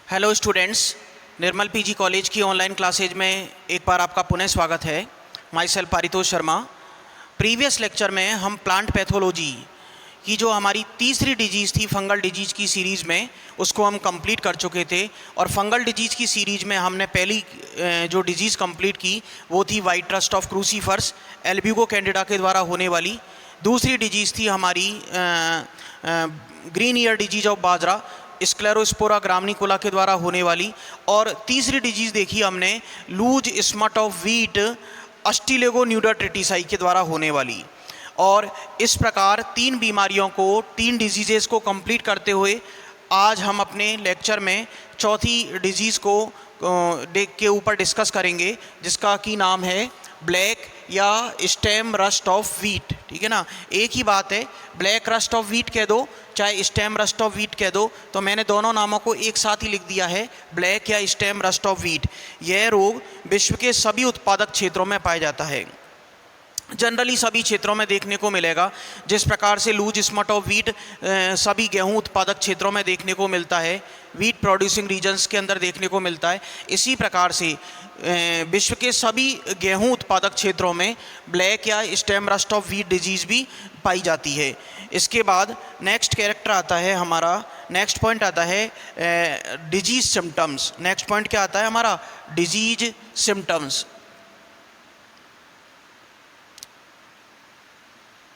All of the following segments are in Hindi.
हेलो स्टूडेंट्स, निर्मल पीजी कॉलेज की ऑनलाइन क्लासेज में एक बार आपका पुनः स्वागत है। My self Paritosh Sharma. Previous lecture में हम प्लांट पैथोलॉजी की जो हमारी तीसरी डिजीज़ थी फंगल डिजीज़ की सीरीज़ में, उसको हम कंप्लीट कर चुके थे। और फंगल डिजीज़ की सीरीज़ में हमने पहली जो डिजीज़ कंप्लीट की वो थी white rust of crucifers Albugo candida के द्वारा होने वाली। दूसरी डिजीज़ थी हमारी green ear disease of bajra Sclerospora graminicola के द्वारा होने वाली। और तीसरी डिजीज़ देखी हमने loose smut of wheat Ustilago nuda tritici के द्वारा होने वाली। और इस प्रकार तीन बीमारियों को, तीन डिजीज़ेस को कंप्लीट करते हुए आज हम अपने लेक्चर में चौथी डिजीज़ को के ऊपर डिस्कस करेंगे, जिसका की नाम है ब्लैक या स्टेम रस्ट ऑफ व्हीट। ठीक है ना, एक ही बात है, ब्लैक रस्ट ऑफ व्हीट कह दो चाहे स्टेम रस्ट ऑफ व्हीट कह दो, तो मैंने दोनों नामों को एक साथ ही लिख दिया है, ब्लैक या स्टेम रस्ट ऑफ व्हीट। यह रोग विश्व के सभी उत्पादक क्षेत्रों में पाया जाता है, जनरली सभी क्षेत्रों में देखने को मिलेगा। जिस प्रकार से लूज स्मट ऑफ व्हीट सभी गेहूं उत्पादक क्षेत्रों में देखने को मिलता है, व्हीट प्रोड्यूसिंग रीजन्स के अंदर देखने को मिलता है, इसी प्रकार से विश्व के सभी गेहूं उत्पादक क्षेत्रों में ब्लैक या stem rust of wheat disease भी पाई जाती है। इसके बाद नेक्स्ट कैरेक्टर आता है हमारा, नेक्स्ट पॉइंट आता है डिजीज़ सिम्टम्स। नेक्स्ट पॉइंट क्या आता है हमारा? Disease symptoms.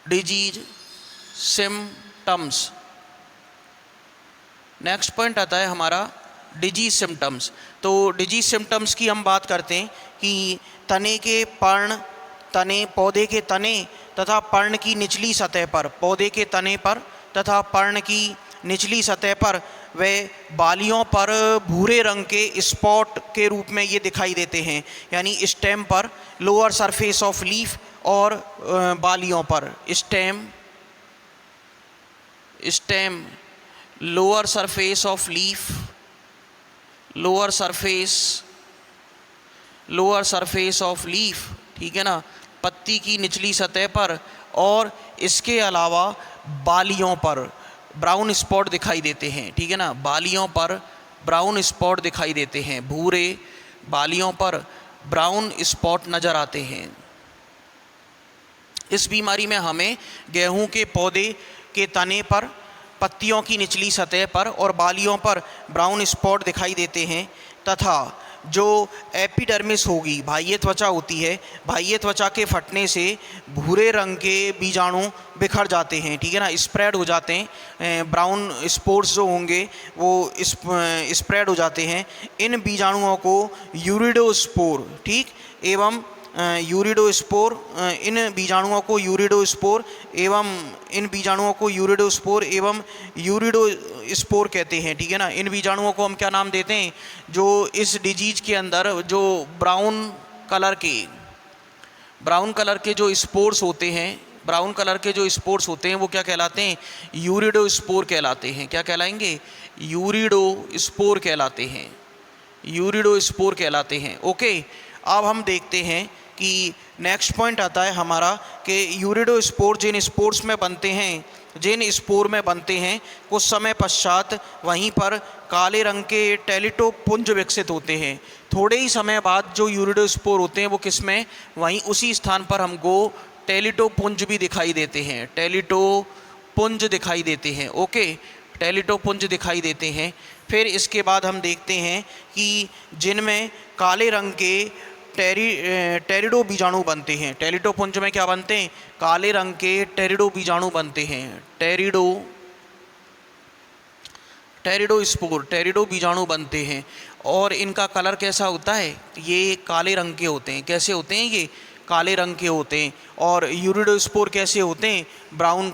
Disease symptoms. Next point आता है हमारा डिजीज सिम्टम्स। तो डिजीज सिम्टम्स की हम बात करते हैं कि तने के पर्ण, तने पौधे के तने तथा पर्ण की निचली सतह पर, पौधे के तने पर तथा पर्ण की निचली सतह पर वे बालियों पर भूरे रंग के स्पॉट के रूप में ये दिखाई देते हैं, यानी स्टेम पर, लोअर सरफेस ऑफ लीफ और बालियों पर, stem lower surface of leaf, lower surface of leaf, ठीक है ना, पत्ती की निचली सतह पर, और इसके अलावा बालियों पर ब्राउन स्पॉट दिखाई देते हैं। ठीक है ना, बालियों पर ब्राउन स्पॉट दिखाई देते हैं, भूरे बालियों पर ब्राउन स्पॉट नज़र आते हैं। इस बीमारी में हमें गेहूं के पौधे के तने पर, पत्तियों की निचली सतह पर और बालियों पर ब्राउन स्पॉट दिखाई देते हैं, तथा जो एपिडर्मिस होगी, बाह्य त्वचा होती है, बाह्य त्वचा के फटने से भूरे रंग के बीजाणु बिखर जाते हैं। ठीक है ना, स्प्रेड हो जाते हैं, ब्राउन स्पोर्स जो होंगे वो स्प्रेड हो जाते हैं। इन बीजाणुओं को यूरिडोस्पोर, ठीक, एवं यूरिडोस्पोर, इन बीजाणुओं को यूरिडोस्पोर एवं यूरिडोस्पोर कहते हैं। ठीक है ना, इन बीजाणुओं को हम क्या नाम देते हैं? जो इस डिजीज के अंदर जो ब्राउन कलर के जो स्पोर्स होते हैं, ब्राउन कलर के जो स्पोर्स होते हैं वो क्या कहलाते हैं? यूरिडोस्पोर कहलाते हैं। क्या कहलाएंगे? यूरिडोस्पोर कहलाते हैं। ओके, अब हम देखते हैं कि नेक्स्ट पॉइंट आता है हमारा कि यूरिडोस्पोर जिन स्पोर्स में बनते हैं, कुछ समय पश्चात वहीं पर काले रंग के टेलिटोपुंज विकसित होते हैं। थोड़े ही समय बाद जो यूरिडोस्पोर होते हैं वो किस में, वहीं उसी स्थान पर हमको टेलिटोपुंज भी दिखाई देते हैं, टेलिटोपुंज दिखाई देते हैं। ओके, टेलिटोपुंज दिखाई देते हैं। फिर इसके बाद हम देखते हैं कि जिनमें काले रंग के टेरिडो बीजाणु बनते हैं। टेलिटोपुंज में क्या बनते हैं? काले रंग के टेरिडो बीजाणु बनते हैं, टेरिडो बीजाणु बनते हैं। और इनका कलर कैसा होता है? ये काले रंग के होते हैं। कैसे होते हैं? ये काले रंग के होते हैं। और यूरिडोस्पोर कैसे होते हैं? ब्राउन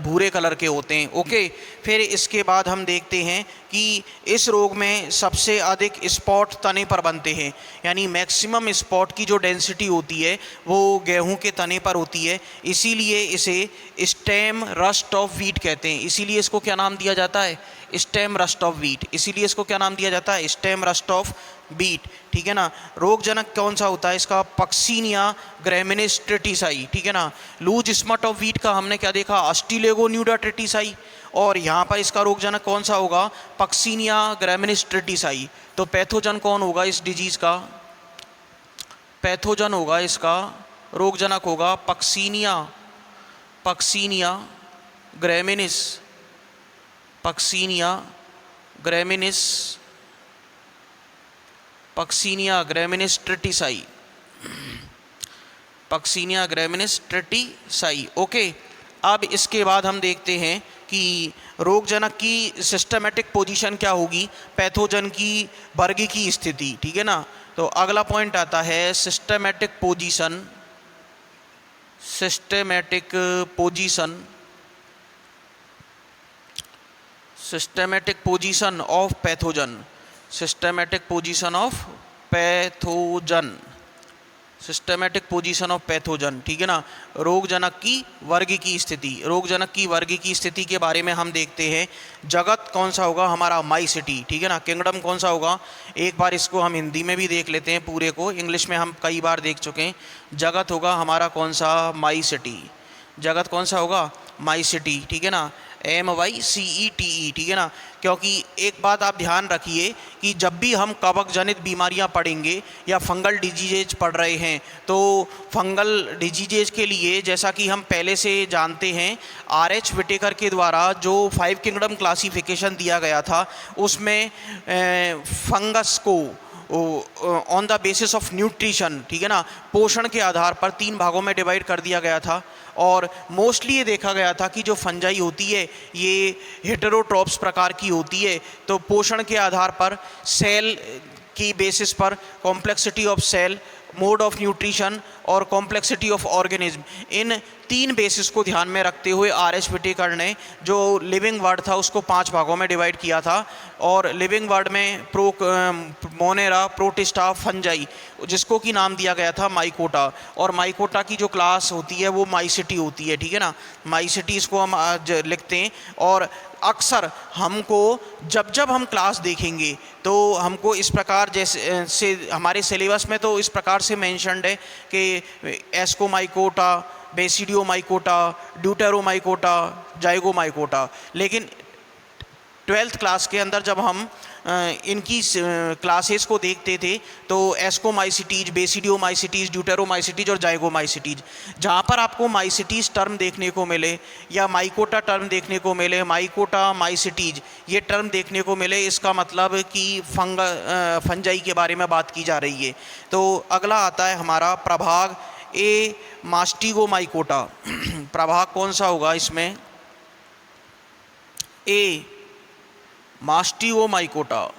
भूरे कलर के होते हैं। ओके, फिर इसके बाद हम देखते हैं कि इस रोग में सबसे अधिक स्पॉट तने पर बनते हैं, यानी मैक्सिमम स्पॉट की जो डेंसिटी होती है वो गेहूं के तने पर होती है, इसीलिए इसे स्टेम रस्ट ऑफ व्हीट कहते हैं। इसीलिए इसको क्या नाम दिया जाता है? स्टेम रस्ट ऑफ वीट, इसीलिए इसको क्या नाम दिया जाता है, स्टेम रस्ट ऑफ बीट, ठीक है ना। रोगजनक कौन सा होता है इसका, पक्सीनिया ग्रैमिनिस ट्रिटिसाई, ठीक है ना। लूज स्मट ऑफ वीट का हमने क्या देखा, अस्टिलेगो न्यूडा ट्रिटिसाई, और यहाँ पर इसका रोगजनक कौन सा होगा, पक्सीनिया ग्रैमिनिस ट्रिटिसाई। तो पैथोजन कौन होगा इस डिजीज का, पैथोजन होगा इसका, रोगजनक होगा Puccinia, Puccinia graminis, Puccinia graminis, Puccinia graminis tritici, Puccinia graminis tritici. Okay, अब इसके बाद हम देखते हैं कि रोगजनक की सिस्टमेटिक पोजीशन क्या होगी, पैथोजन की वर्ग की स्थिति, ठीक है ना। तो अगला पॉइंट आता है systematic position, systematic position, systematic position of pathogen, systematic position of pathogen, systematic position of pathogen, ठीक है ना। रोगजनक की वर्ग की स्थिति, रोगजनक की वर्ग की स्थिति के बारे में हम देखते हैं। जगत कौन सा होगा हमारा, माइसिटी, ठीक है ना। किंगडम कौन सा होगा, एक बार इसको हम हिंदी में भी देख लेते हैं, पूरे को इंग्लिश में हम कई बार देख चुके हैं। जगत होगा हमारा कौन सा, माइसिटी, जगत कौन सा होगा, माइसिटी, ठीक है ना, MYCETE, ठीक है ना। क्योंकि एक बात आप ध्यान रखिए कि जब भी हम कवक जनित बीमारियां पढ़ेंगे या फंगल डिजीजेज पढ़ रहे हैं, तो फंगल डिजीजेज के लिए जैसा कि हम पहले से जानते हैं, RH विटेकर के द्वारा जो 5 किंगडम क्लासिफिकेशन दिया गया था, उसमें फंगस को on the basis of nutrition, ठीक है ना, पोषण के आधार पर 3 भागों में डिवाइड कर दिया गया था। और मोस्टली ये देखा गया था कि जो फंजाई होती है ये हेटेरोट्रॉप्स प्रकार की होती है, तो पोषण के आधार पर, सेल की बेसिस पर, complexity of cell, mode of nutrition और कॉम्प्लेक्सिटी ऑफ ऑर्गेनिज्म, इन 3 बेसिस को ध्यान में रखते हुए RH विटेकर ने जो लिविंग वर्ड था उसको 5 भागों में डिवाइड किया था। और लिविंग वर्ड में मोनेरा, प्रोटिस्टा, फंजाई, जिसको कि नाम दिया गया था माइकोटा, और माइकोटा की जो क्लास होती है वो माइसिटी होती है, ठीक है ना। माइसिटी इसको हम आज लिखते हैं। और अक्सर हमको जब जब हम क्लास देखेंगे तो हमको इस प्रकार जैसे से हमारे सिलेबस में तो इस प्रकार से मेंशन्ड है कि एस्कोमाइकोटा, बेसिडियोमाइकोटा, ड्यूटेरोमाइकोटा, जाइगोमाइकोटा, लेकिन 12th क्लास के अंदर जब हम इनकी क्लासेस को देखते थे तो एस्कोमाइसिटीज, बेसिडियोमाइसिटीज, ड्यूटेरोमाइसिटीज और जाइगोमाइसिटीज, जहाँ पर आपको माइसिटीज टर्म देखने को मिले या माइकोटा टर्म देखने को मिले, माइकोटा, माइसिटीज ये टर्म देखने को मिले, इसका मतलब कि फंजाई के बारे में बात की जा रही है। तो अगला आता है हमारा प्रभाग ए, मास्टिगोमाइकोटा। प्रभाग कौन सा होगा इसमें, ए, मास्टिगोमाइकोटा,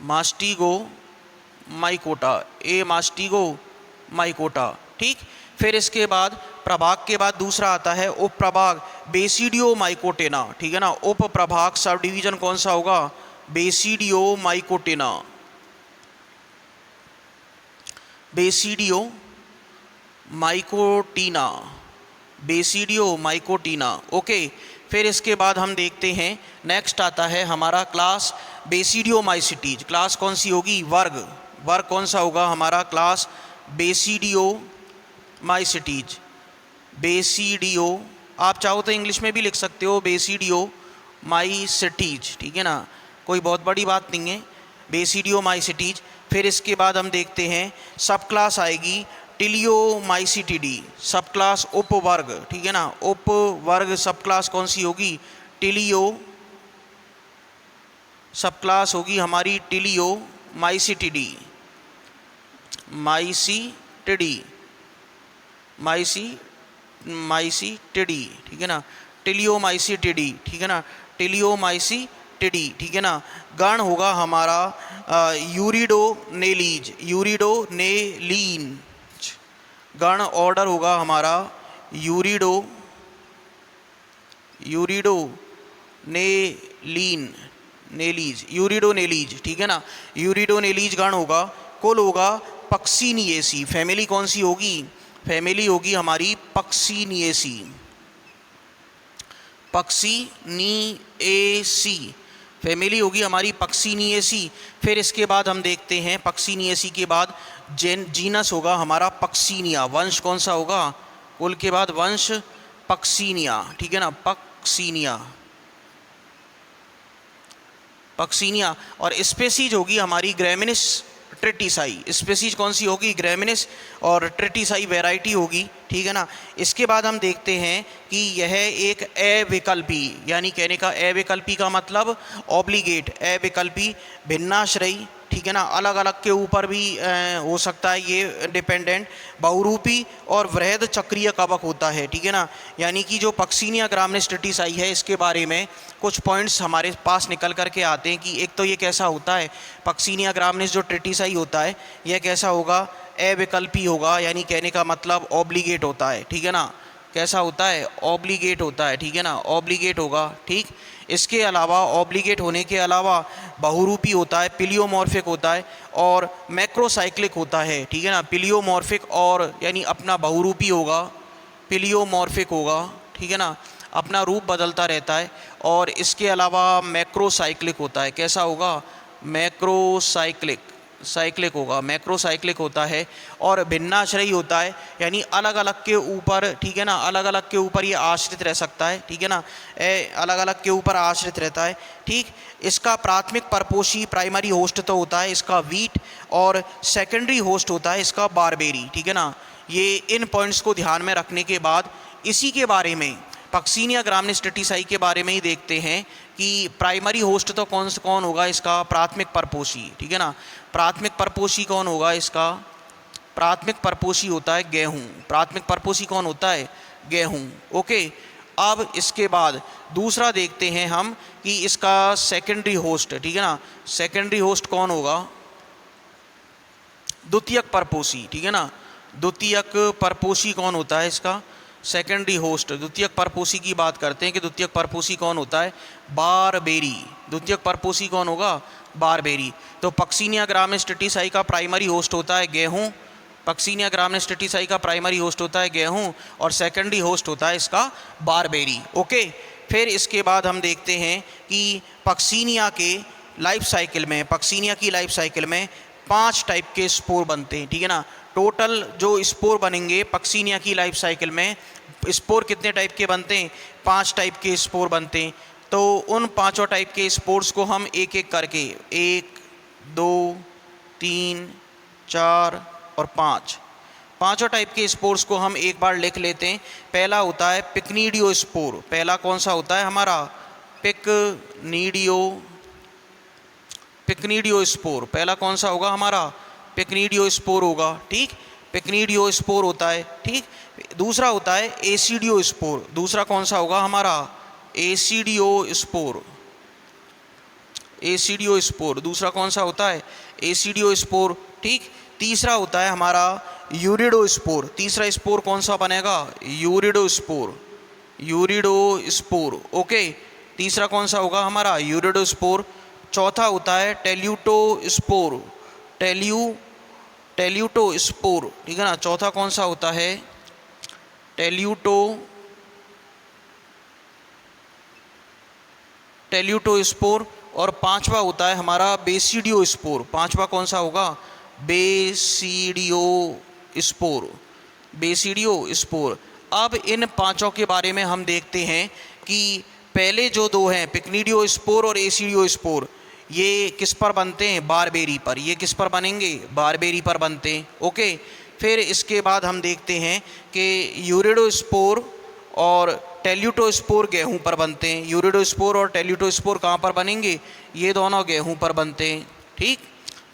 मास्टिगोमाइकोटा, ए मास्टिगोमाइकोटा, ठीक। फिर इसके बाद प्रभाग के बाद दूसरा आता है उप प्रभाग बेसिडियोमाइकोटेना, ठीक है ना। उप प्रभाग सब डिवीजन कौन सा होगा, बेसिडियोमाइकोटेना, बेसिडियोमाइकोटीना, बेसिडियोमाइकोटीना। ओके, फिर इसके बाद हम देखते हैं नेक्स्ट आता है हमारा क्लास बेसिडियोमाइसिटीज। क्लास कौन सी होगी, वर्ग, वर्ग कौन सा होगा हमारा, क्लास बेसिडियोमाइसिटीज, बेसिडियो, आप चाहो तो इंग्लिश में भी लिख सकते हो बेसिडियोमाइसिटीज, ठीक है ना, कोई बहुत बड़ी बात नहीं है, बेसिडियोमाइसिटीज। फिर इसके बाद हम देखते हैं सब क्लास आएगी टिलियोमाइसिटिडी, सब क्लास उपवर्ग, ठीक है ना, उपवर्ग सब क्लास कौन सी होगी, टिलियो, सब क्लास होगी हमारी टिलियोमाइसिटिडी, माइसिटिडी, माइसिटिडी, ठीक है ना, टिलियोमाइसिटिडी, ठीक है ना, टिलियोमाइसिटिडी, ठीक है ना। गण होगा हमारा यूरिडोनेलीज, यूरिडोनेलीन, गण ऑर्डर होगा हमारा यूरिडोनेलीज, ठीक है ना, यूरिडोनेलीज गण होगा। कुल होगा पक्सीनिएसी, फैमिली कौन सी होगी, फैमिली होगी हमारी पक्सीनिएसी, पक्सीनिएसी फैमिली होगी हमारी पक्सीनिएसी। फिर इसके बाद हम देखते हैं पक्सीनिएसी के बाद जीनस होगा हमारा पक्सीनिया। वंश कौन सा होगा? कुल के बाद वंश पक्सीनिया, ठीक है ना, पक्सीनिया, पक्सीनिया। और स्पेसीज होगी हमारी ग्रेमिनिस ट्रिटिसाई। स्पेसीज कौन सी होगी? ग्रेमिनिस, और ट्रिटिसाई वैरायटी होगी, ठीक है ना। इसके बाद हम देखते हैं कि यह एक अविकल्पी, यानी कहने का अविकल्पी का मतलब ऑब्लिगेट, अविकल्पी, भिन्नाश्रयी, ठीक है ना, अलग अलग के ऊपर भी हो सकता है ये डिपेंडेंट, बहुरूपी और वृहद चक्रीय कवक होता है, ठीक है ना। यानी कि जो पक्सीनिया ग्रामिनिस ट्रिटिसाई है इसके बारे में कुछ पॉइंट्स हमारे पास निकल करके आते हैं कि एक तो ये कैसा होता है, पक्सीनिया ग्रामिनिस जो ट्रिटिसाई होता है यह कैसा होगा? अविकल्पी होगा, यानी कहने का मतलब ऑब्लिगेट होता है, ठीक है ना। कैसा होता है? ऑब्लिगेट होता है, ठीक है ना, ऑब्लिगेट होगा, ठीक। इसके अलावा ऑब्लिगेट होने के अलावा बहुरूपी होता है, पिलियोमॉर्फिक होता है और मैक्रोसाइक्लिक होता है, ठीक है ना। पिलियोमॉर्फिक और यानी अपना बहुरूपी होगा, पिलियोमॉर्फिक होगा, ठीक है ना, अपना रूप बदलता रहता है। और इसके अलावा मैक्रोसाइक्लिक होता है। कैसा होगा? मैक्रोसाइक्लिक, साइक्लिक होगा, मैक्रोसाइक्लिक होता है। और भिन्नाश्रयी होता है, यानी अलग अलग के ऊपर, ठीक है ना, अलग अलग के ऊपर ये आश्रित रह सकता है, ठीक है ना, अलग अलग के ऊपर आश्रित रहता है, ठीक। इसका प्राथमिक परपोषी प्राइमरी होस्ट तो होता है इसका वीट, और सेकेंडरी होस्ट होता है इसका बारबेरी, ठीक है ना। ये इन पॉइंट्स को ध्यान में रखने के बाद इसी के बारे में पक्सीनिया ग्रामिनिस ट्रिटिसाई के बारे में ही देखते हैं कि प्राइमरी होस्ट तो कौन होगा इसका? प्राथमिक परपोषी, ठीक है ना। प्राथमिक परपोषी कौन होगा इसका? प्राथमिक परपोषी होता है गेहूं। प्राथमिक परपोषी कौन होता है? गेहूं, ओके। अब इसके बाद दूसरा देखते हैं हम कि इसका सेकेंडरी होस्ट, ठीक है ना, सेकेंडरी होस्ट कौन होगा? द्वितीयक परपोषी, ठीक है ना। द्वितीयक परपोषी कौन होता है इसका? Secondary host. द्वितीयक परपोषी की बात करते हैं कि द्वितीयक परपोषी कौन होता है? बारबेरी। द्वितीयक परपोषी कौन होगा? बारबेरी। तो पक्सीनिया ग्रामिनिस ट्रिटिसाई का प्राइमरी होस्ट होता है गेहूं, पक्सीनिया ग्रामिनिस ट्रिटिसाई का प्राइमरी होस्ट होता है गेहूं और सेकेंडरी होस्ट होता है इसका बारबेरी, ओके। फिर इसके बाद हम देखते हैं कि पक्सीनिया के लाइफ साइकिल में, पक्सीनिया की लाइफ साइकिल में 5 टाइप के स्पोर बनते हैं, ठीक है ना। टोटल जो स्पोर बनेंगे पक्सीनिया की लाइफ साइकिल में, स्पोर कितने टाइप के बनते हैं? 5 टाइप के स्पोर बनते हैं। तो उन 5 टाइप के स्पोर्स को हम एक एक करके 1, 2, 3, 4 और 5 पाँचों टाइप के स्पोर्स को हम एक बार लिख लेते हैं। पहला होता है पिकनीडियो स्पोर। पहला कौन सा होता है हमारा? पिकनीडियो स्पोर। पहला कौन सा होगा हमारा? पिकनीडियो स्पोर होगा, ठीक। पिकनीडियो स्पोर होता है, ठीक। दूसरा होता है एसिडियो स्पोर। दूसरा कौन सा होगा हमारा? एसिडियो स्पोर। एसिडियो स्पोर दूसरा कौन सा होता है? एसिडियो स्पोर, ठीक। तीसरा होता है हमारा यूरिडो स्पोर। तीसरा स्पोर कौन सा बनेगा? Uredospore. Uredospore, okay. तीसरा कौन सा होगा हमारा? Uredospore. चौथा होता है टेल्यूटो स्पोर। टेल्यूटो स्पोर, ठीक है ना। चौथा कौन सा होता है? टेल्यूटो स्पोर। और पांचवा होता है हमारा बेसिडियो स्पोर। पांचवा कौन सा होगा? Basidio spore. Basidio spore. अब इन पांचों के बारे में हम देखते हैं कि पहले जो दो हैं पिकनीडियो स्पोर और एसिडियो स्पोर, ये किस पर बनते हैं? बारबेरी पर। ये किस पर बनेंगे? बारबेरी पर बनते हैं, ओके। फिर इसके बाद हम देखते हैं कि यूरिडो स्पोर और टेल्यूटो स्पोर गेहूं पर बनते हैं। यूरिडो स्पोर और टेल्यूटो स्पोर कहाँ पर बनेंगे? ये दोनों गेहूं पर बनते हैं, ठीक।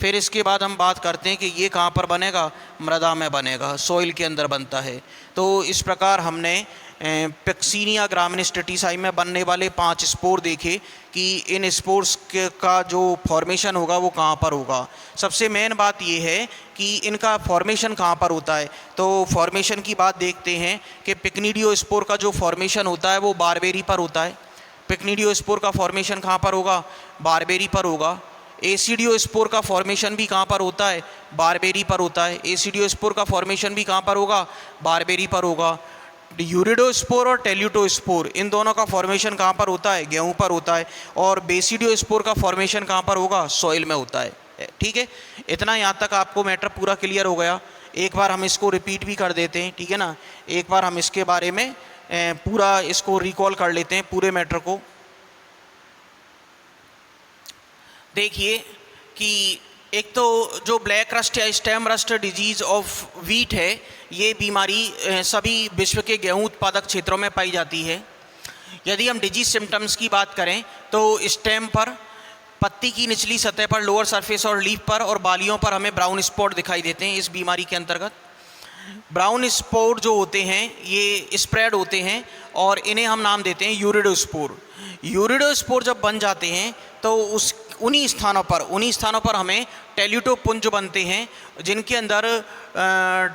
फिर इसके बाद हम बात करते हैं कि ये कहाँ पर बनेगा? मृदा में बनेगा, सॉइल के अंदर बनता है। तो इस प्रकार हमने पिक्सीनिया ग्रामिनिस ट्रिटिसाई में बनने वाले 5 स्पोर देखे कि इन स्पोर्स का जो फॉर्मेशन होगा वो कहाँ पर होगा। सबसे मेन बात ये है कि इनका फॉर्मेशन कहाँ पर होता है। तो फॉर्मेशन की बात देखते हैं कि पिकनीडियो स्पोर का जो फॉर्मेशन होता है वो बारबेरी पर होता है। पिकनीडियो स्पोर का फॉर्मेशन कहाँ पर होगा? बारबेरी पर होगा। एसिडियो स्पोर का फॉर्मेशन भी कहाँ पर होता है? बारबेरी पर होता है। एसिडियो स्पोर का फॉर्मेशन भी कहाँ पर होगा? बारबेरी पर होगा। यूरिडोस्पोर और टेल्यूटोस्पोर, इन दोनों का फॉर्मेशन कहाँ पर होता है? गेहूं पर होता है। और बेसिडियोस्पोर का फॉर्मेशन कहाँ पर होगा? सॉइल में होता है। ठीक है, इतना यहाँ तक आपको मैटर पूरा क्लियर हो गया। एक बार हम इसको रिपीट भी कर देते हैं, ठीक है ना। एक बार हम इसके बारे में पूरा इसको रिकॉल कर लेते हैं पूरे मैटर को। देखिए कि एक तो जो ब्लैक रस्ट या stem rust disease of wheat है, ये बीमारी सभी विश्व के गेहूं उत्पादक क्षेत्रों में पाई जाती है। यदि हम डिजीज सिम्टम्स की बात करें तो स्टेम पर, पत्ती की निचली सतह पर, लोअर सरफेस और लीफ पर और बालियों पर हमें ब्राउन स्पॉट दिखाई देते हैं। इस बीमारी के अंतर्गत ब्राउन स्पॉट जो होते हैं ये स्प्रेड होते हैं और इन्हें हम नाम देते हैं यूरिडोस्पोर। यूरिडोस्पोर जब बन जाते हैं तो उन्हीं स्थानों पर हमें टेल्यूटोपुंज बनते हैं, जिनके अंदर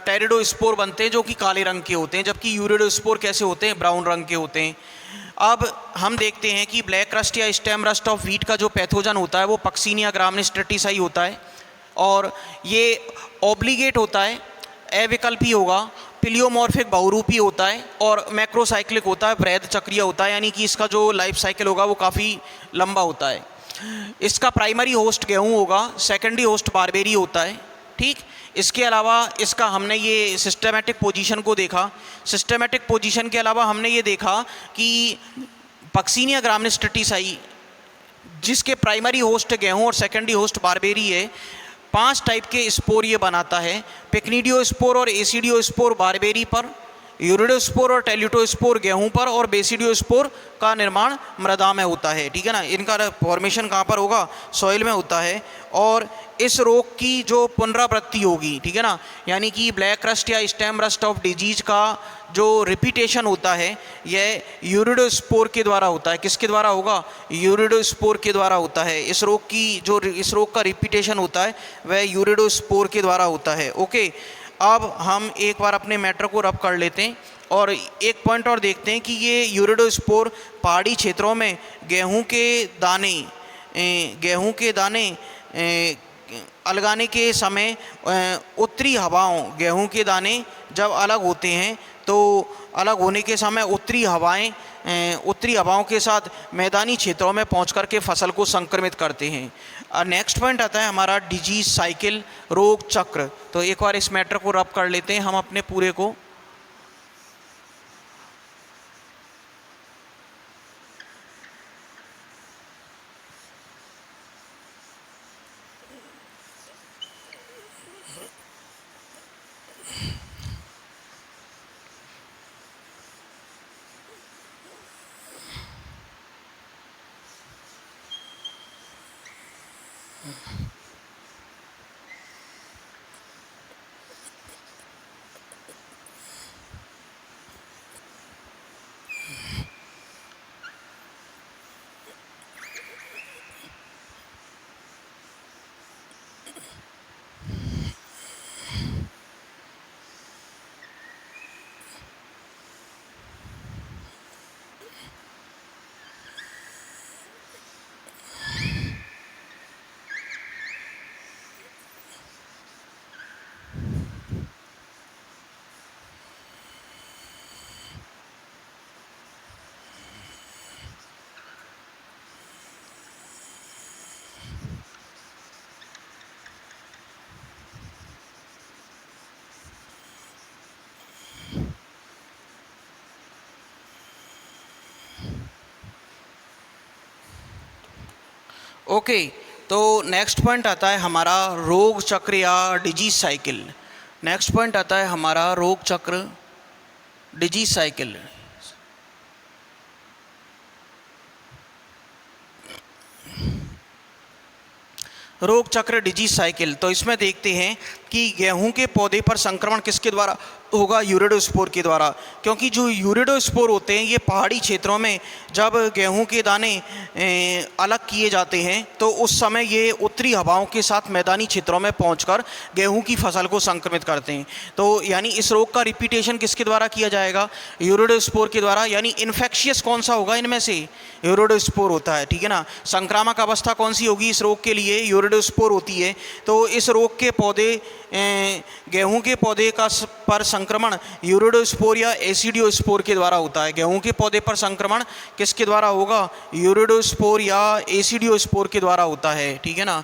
टेरिडोस्पोर बनते हैं जो कि काले रंग के होते हैं, जबकि यूरिडोस्पोर कैसे होते हैं? ब्राउन रंग के होते हैं। अब हम देखते हैं कि ब्लैक रस्ट या स्टेम रस्ट ऑफ वीट का जो पैथोजन होता है वो पक्सीनिया ग्रामिनीस ट्रिटिसाई होता है और ये ऑब्लिगेट होता है, अविकल्पी होगा, पिलियोमॉर्फिक बहुरूपी होता है और मैक्रोसाइक्लिक होता है, वृहद चक्रीय होता है, यानी कि इसका जो लाइफ साइकिल होगा वो काफ़ी लंबा होता है। इसका प्राइमरी होस्ट गेहूं होगा, सेकेंडरी होस्ट बारबेरी होता है। ठीक, इसके अलावा इसका हमने ये सिस्टमेटिक पोजीशन को देखा। सिस्टमेटिक पोजीशन के अलावा हमने ये देखा कि पक्सीनिया ग्रामिनीस ट्रिटिसाई, जिसके प्राइमरी होस्ट गेहूं और सेकेंडरी होस्ट बारबेरी है, 5 टाइप के स्पोर ये बनाता है। पिक्निडियोस्पोर और एसिडियोस्पोर बारबेरी पर, यूरिडोस्पोर और टेल्यूटोस्पोर गेहूं पर और बेसिडियोस्पोर का निर्माण मृदा में होता है। ठीक है ना, इनका फॉर्मेशन कहाँ पर होगा? सॉइल में होता है। और इस रोग की जो पुनरावृत्ति होगी, ठीक है ना, यानी कि ब्लैक रस्ट या स्टेम रस्ट ऑफ डिजीज का जो रिपीटेशन होता है यह यूरिडोस्पोर के द्वारा होता है। किसके द्वारा होगा? यूरिडोस्पोर के द्वारा होता है। इस रोग का रिपीटेशन होता है वह यूरिडोस्पोर के द्वारा होता है। ओके, अब हम एक बार अपने मैटर को रब कर लेते हैं और एक पॉइंट और देखते हैं कि ये यूरिडोस्पोर पहाड़ी क्षेत्रों में गेहूं के दाने अलगाने के समय उत्तरी हवाओं, गेहूं के दाने जब अलग होते हैं तो अलग होने के समय उत्तरी हवाओं के साथ मैदानी क्षेत्रों में पहुंच कर के फसल को संक्रमित करते हैं। नेक्स्ट पॉइंट आता है हमारा डिजीज साइकिल, रोग चक्र। तो एक बार इस मैटर को रब कर लेते हैं हम अपने पूरे को। ओके, तो नेक्स्ट पॉइंट आता है हमारा रोग चक्र या डिजीज साइकिल। नेक्स्ट पॉइंट आता है हमारा रोग चक्र, डिजीज साइकिल। रोग चक्र डिजीज साइकिल। तो इसमें देखते हैं कि गेहूं के पौधे पर संक्रमण किसके द्वारा होगा? यूरिडोस्पोर के द्वारा, क्योंकि जो यूरिडोस्पोर होते हैं ये पहाड़ी क्षेत्रों में जब गेहूं के दाने अलग किए जाते हैं तो उस समय ये उत्तरी हवाओं के साथ मैदानी क्षेत्रों में पहुंचकर गेहूं की फसल को संक्रमित करते हैं। तो यानी इस रोग का रिपीटेशन किसके द्वारा किया जाएगा? यूरिडोस्पोर के द्वारा। यानी इन्फेक्शियस कौन सा होगा इनमें से? यूरिडोस्पोर होता है। ठीक है ना, संक्रामक अवस्था कौन सी होगी इस रोग के लिए? यूरिडोस्पोर होती है। तो इस रोग के पौधे गेहूं के पौधे का पर संक्रमण यूरिडोस्पोर या एसिडियोस्पोर के द्वारा होता है। गेहूं के पौधे पर संक्रमण किसके द्वारा होगा? यूरिडोस्पोर या एसिडियोस्पोर के द्वारा होता है, ठीक है ना।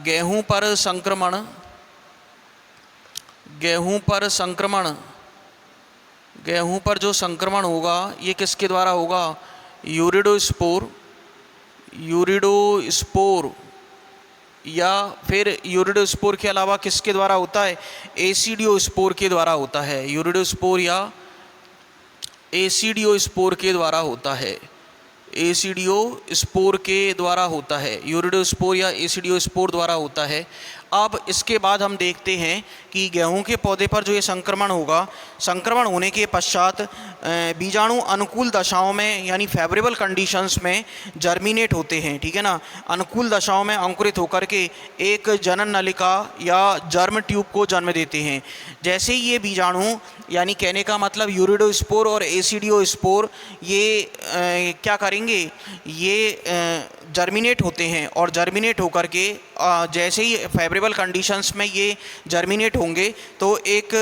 गेहूं पर संक्रमण, गेहूं पर जो संक्रमण होगा ये किसके द्वारा होगा? यूरिडोस्पोर या फिर यूरिडोस्पोर के अलावा किसके द्वारा होता है? एसिडियोस्पोर के द्वारा होता है। यूरिडोस्पोर या एसिडियोस्पोर के द्वारा होता है। एसिडियोस्पोर के द्वारा होता है, यूरिडोस्पोर या एसिडियोस्पोर द्वारा होता है। अब इसके बाद हम देखते हैं कि गेहूं के पौधे पर जो ये संक्रमण होगा, संक्रमण होने के पश्चात बीजाणु अनुकूल दशाओं में यानी फेवरेबल कंडीशंस में जर्मिनेट होते हैं, ठीक है ना। अनुकूल दशाओं में अंकुरित होकर के एक जनन नलिका या जर्म ट्यूब को जन्म देते हैं। जैसे ही ये बीजाणु यानी कहने का मतलब यूरिडोस्पोर और एसिडियोस्पोर ये क्या करेंगे? ये जर्मिनेट होते हैं और जर्मिनेट होकर के जैसे ही फेवरेबल कंडीशंस में ये जर्मिनेट होंगे तो एक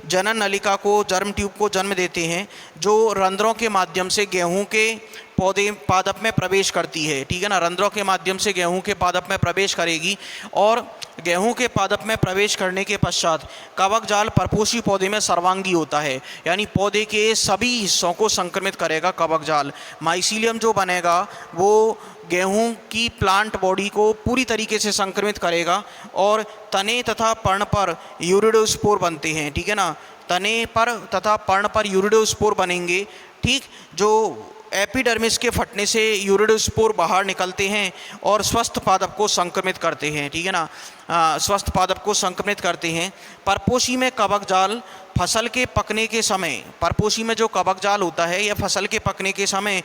जनन नलिका को, जर्म ट्यूब को जन्म देते हैं जो रंध्रों के माध्यम से गेहूं के पौधे पादप में प्रवेश करती है, ठीक है ना। रंध्रों के माध्यम से गेहूं के पादप में प्रवेश करेगी और गेहूं के पादप में प्रवेश करने के पश्चात कवक जाल परपोषी पौधे में सर्वांगी होता है, यानी पौधे के सभी हिस्सों को संक्रमित करेगा कवक जाल। माइसीलियम जो बनेगा वो गेहूं की प्लांट बॉडी को पूरी तरीके से संक्रमित करेगा और तने तथा पर्ण पर यूरिडोस्पोर बनते हैं, ठीक है ना। तने पर तथा पर्ण पर यूरिडोस्पोर बनेंगे, ठीक, जो एपिडर्मिस के फटने से यूरिडोस्पोर बाहर निकलते हैं और स्वस्थ पादप को संक्रमित करते हैं, ठीक है ना। स्वस्थ पादप को संक्रमित करते हैं। परपोषी में कवक जाल फसल के पकने के समय, परपोषी में जो कवक जाल होता है यह फसल के पकने के समय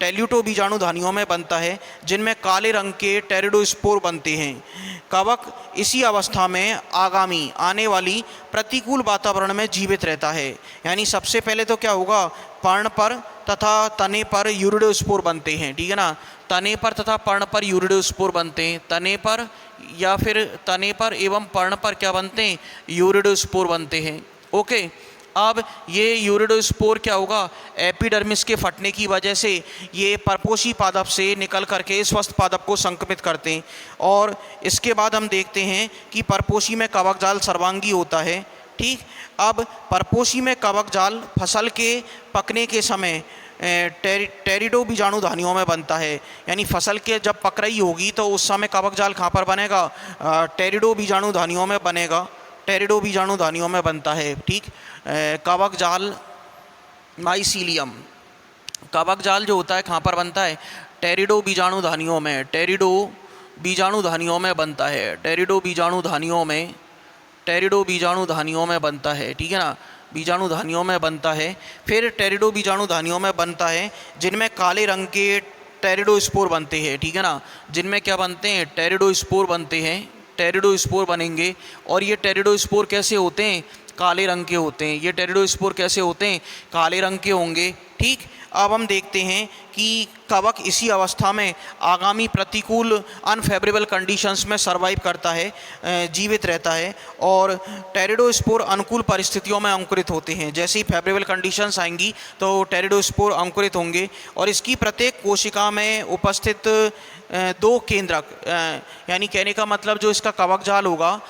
टेल्यूटो बीजाणु धानियों में बनता है जिनमें काले रंग के टेरिडोस्पोर बनते हैं। कवक इसी अवस्था में आगामी आने वाली प्रतिकूल वातावरण में जीवित रहता है, यानी सबसे पहले तो क्या होगा? पर्ण पर तथा तने पर यूरिडोस्पोर बनते हैं, ठीक है ना। तने पर तथा पर्ण पर यूरिडोस्पोर बनते हैं, तने पर या फिर तने पर एवं पर्ण पर क्या बनते हैं? यूरिडोस्पोर बनते हैं, ओके। अब ये यूरिडोस्पोर क्या होगा? एपिडर्मिस के फटने की वजह से ये परपोषी पादप से निकल करके स्वस्थ पादप को संक्रमित करते हैं। और इसके बाद हम देखते हैं कि परपोषी में कवक जाल सर्वांगी होता है, ठीक। अब परपोषी में कवक जाल फसल के पकने के समय टेरिडो बीजाणु धानियों में बनता है, यानी फसल के जब पक रही होगी तो उस समय कवक जाल कहाँ पर बनेगा? टेरिडो बीजाणु धानियों में बनेगा, टेरिडो बीजाणु धानियों में बनता है, ठीक। कवक जाल माइसीलियम, कवक जाल जो होता है कहाँ पर बनता है? टेरिडो बीजाणु धानियों में, टेरिडो बीजाणु धानियों में बनता है, टेरिडो बीजाणु धानियों में, टेरिडो बीजाणु धानियों में बनता है, ठीक है ना। बीजाणु धानियों में बनता है। फिर टेरिडो बीजाणु धानियों में बनता है जिनमें काले रंग के टेरिडोस्पोर बनते हैं, ठीक है ना। जिनमें क्या बनते हैं? टेरिडोस्पोर बनते हैं, टेरिडोस्पोर बनेंगे। और ये टेरिडोस्पोर कैसे होते हैं? काले रंग के होते हैं। ये टेरिडोस्पोर कैसे होते हैं? काले रंग के होंगे, ठीक। अब हम देखते हैं कि कवक इसी अवस्था में आगामी प्रतिकूल अनफेवरेबल कंडीशंस में सर्वाइव करता है, जीवित रहता है और टेरिडोस्पोर अनुकूल परिस्थितियों में अंकुरित होते हैं। जैसे ही फेवरेबल कंडीशंस आएंगी तो टेरिडोस्पोर अंकुरित होंगे और इसकी प्रत्येक कोशिका में उपस्थित दो केंद्रक, यानी कहने का मतलब जो इसका कवक जाल होगा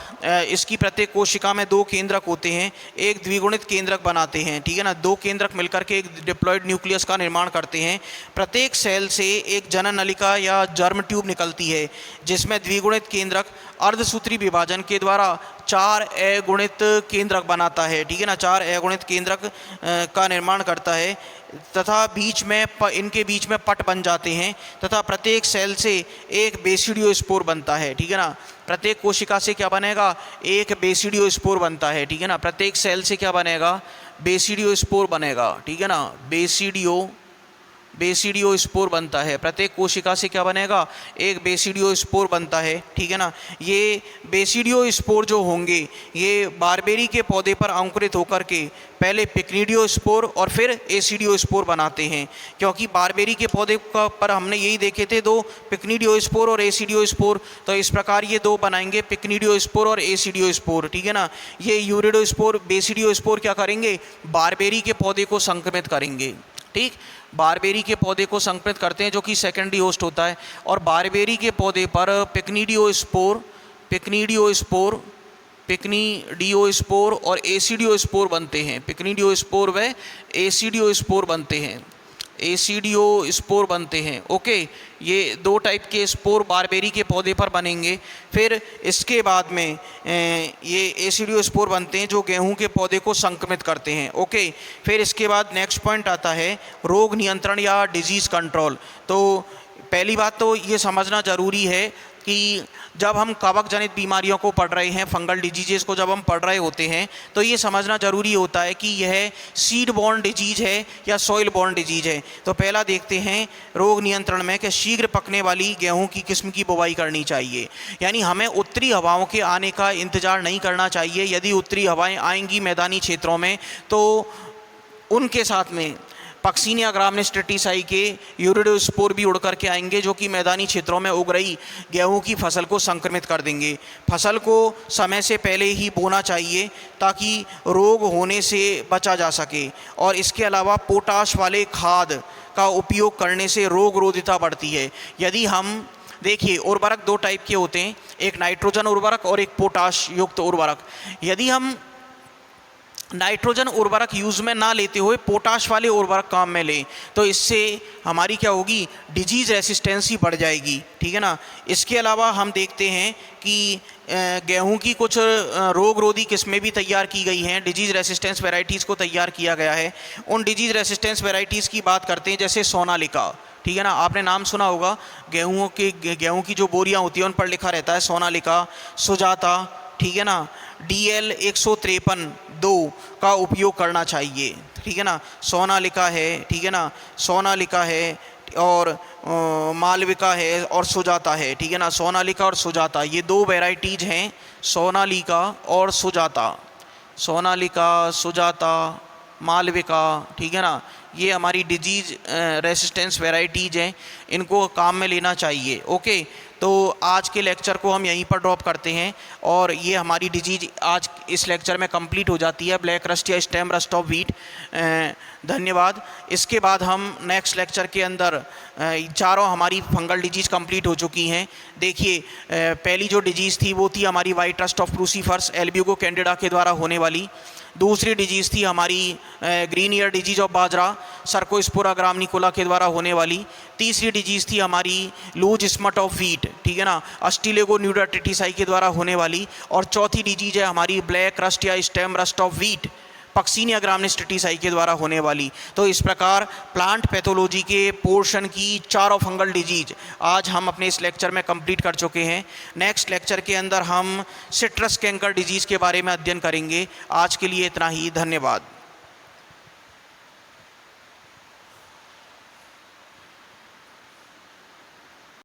इसकी प्रत्येक कोशिका में दो केंद्रक होते हैं, एक द्विगुणित केंद्रक बनाते हैं, ठीक है ना। दो केंद्रक मिलकर के एक डिप्लॉयड न्यूक्लियस का निर्माण करते हैं। प्रत्येक सेल से एक जनन नलिका या जर्म ट्यूब निकलती है जिसमें द्विगुणित केंद्रक अर्धसूत्री विभाजन के द्वारा 4 अगुणित केंद्रक बनाता है, ठीक है ना। 4 अगुणित केंद्रक का निर्माण करता है तथा बीच में इनके बीच में पट बन जाते हैं तथा प्रत्येक सेल से एक बेसिडियोस्पोर बनता है, ठीक है ना। प्रत्येक कोशिका से क्या बनेगा? एक बेसिडियोस्पोर बनता है, ठीक है ना। प्रत्येक सेल से क्या बनेगा? बेसिडियोस्पोर बनेगा, ठीक है ना। बेसिडियो स्पोर बनता है। प्रत्येक कोशिका से क्या बनेगा, एक बेसिडियो स्पोर बनता है, ठीक है ना। ये बेसिडियो स्पोर जो होंगे ये बारबेरी के पौधे पर अंकुरित होकर के पहले पिक्निडियो स्पोर और फिर एसिडियो स्पोर बनाते हैं, क्योंकि बारबेरी के पौधे पर हमने यही देखे थे दो, पिक्निडियो स्पोर और एसिडियो स्पोर। तो इस प्रकार ये दो बनाएंगे, पिक्निडियो स्पोर और एसिडियो स्पोर, ठीक है ना। ये यूरिडो स्पोर, बेसिडियो स्पोर क्या करेंगे, बारबेरी के पौधे को संक्रमित करेंगे, ठीक। बारबेरी के पौधे को संक्रमित करते हैं जो कि सेकेंडरी होस्ट होता है, और बारबेरी के पौधे पर पिक्निडियो स्पोर और एसिडियो स्पोर बनते हैं। पिक्निडियो स्पोर व एसिडियो स्पोर बनते हैं, ओके। ये दो टाइप के स्पोर बारबेरी के पौधे पर बनेंगे। फिर इसके बाद में ये एसिडियो स्पोर बनते हैं जो गेहूं के पौधे को संक्रमित करते हैं, ओके। फिर इसके बाद नेक्स्ट पॉइंट आता है रोग नियंत्रण या डिजीज़ कंट्रोल। तो पहली बात तो ये समझना ज़रूरी है कि जब हम कवक जनित बीमारियों को पढ़ रहे हैं, फंगल डिजीजेस को जब हम पढ़ रहे होते हैं, तो ये समझना ज़रूरी होता है कि यह सीड बॉर्न डिजीज है या सॉइल बॉर्न डिजीज है। तो पहला देखते हैं रोग नियंत्रण में कि शीघ्र पकने वाली गेहूं की किस्म की बुवाई करनी चाहिए। यानी हमें उत्तरी हवाओं के आने का इंतज़ार नहीं करना चाहिए। यदि उत्तरी हवाएँ आएंगी मैदानी क्षेत्रों में तो उनके साथ में पक्सिनिया ग्रामिनीस ट्रिटिसाई के यूरिडो स्पोर भी उड़ करके आएंगे जो कि मैदानी क्षेत्रों में उग रही गेहूं की फसल को संक्रमित कर देंगे। फसल को समय से पहले ही बोना चाहिए ताकि रोग होने से बचा जा सके। और इसके अलावा पोटाश वाले खाद का उपयोग करने से रोग रोधिता बढ़ती है। यदि हम देखिए, उर्वरक दो टाइप के होते हैं, एक नाइट्रोजन उर्वरक और एक पोटाश युक्त उर्वरक। यदि हम नाइट्रोजन उर्वरक यूज़ में ना लेते हुए पोटाश वाले उर्वरक काम में लें तो इससे हमारी क्या होगी, डिजीज़ रेसिस्टेंस ही बढ़ जाएगी, ठीक है ना। इसके अलावा हम देखते हैं कि गेहूं की कुछ रोग रोधी किस्में भी तैयार की गई हैं, डिजीज़ रेसिस्टेंस वैरायटीज़ को तैयार किया गया है। उन डिजीज़ रेसिस्टेंस वैरायटीज़ की बात करते हैं, जैसे सोनालिका, ठीक है ना। आपने नाम सुना होगा, गेहूं की जो बोरियां होती हैं उन पर लिखा रहता है सोनालिका, सुजाता, ठीक है ना। DL 153-2 का उपयोग करना चाहिए, ठीक है ना। सोनालिका है, ठीक है ना, सोनालिका है और मालविका है और सुजाता है, ठीक है ना। सोनालिका और सुजाता ये दो वैरायटीज़ हैं, सोनालिका और सुजाता, सोनालिका, सुजाता, मालविका, ठीक है ना। ये हमारी डिजीज़ रेसिस्टेंस वैरायटीज़ हैं, इनको काम में लेना चाहिए, ओके। तो आज के लेक्चर को हम यहीं पर ड्रॉप करते हैं और ये हमारी डिजीज़ आज इस लेक्चर में कंप्लीट हो जाती है, ब्लैक रस्ट या स्टेम रस्ट ऑफ व्हीट। धन्यवाद। इसके बाद हम नेक्स्ट लेक्चर के अंदर चारों हमारी फंगल डिजीज़ कंप्लीट हो चुकी हैं। देखिए, पहली जो डिजीज़ थी वो थी हमारी white rust of crucifers Albugo candida के द्वारा होने वाली। दूसरी डिजीज़ थी हमारी green ear disease of bajra Cercospora graminicola के द्वारा होने वाली। तीसरी डिजीज़ थी हमारी लूज स्मट ऑफ व्हीट, ठीक है ना, अस्टिलेगो न्यूडा ट्रिटिसाई के द्वारा होने वाली। और चौथी डिजीज़ है हमारी ब्लैक रस्ट या stem rust of wheat Puccinia graminis tritici के द्वारा होने वाली। तो इस प्रकार प्लांट पैथोलॉजी के पोर्शन की चारों फंगल डिजीज आज हम अपने इस लेक्चर में कंप्लीट कर चुके हैं। नेक्स्ट लेक्चर के अंदर हम सिट्रस कैंकर डिजीज़ के बारे में अध्ययन करेंगे। आज के लिए इतना ही, धन्यवाद।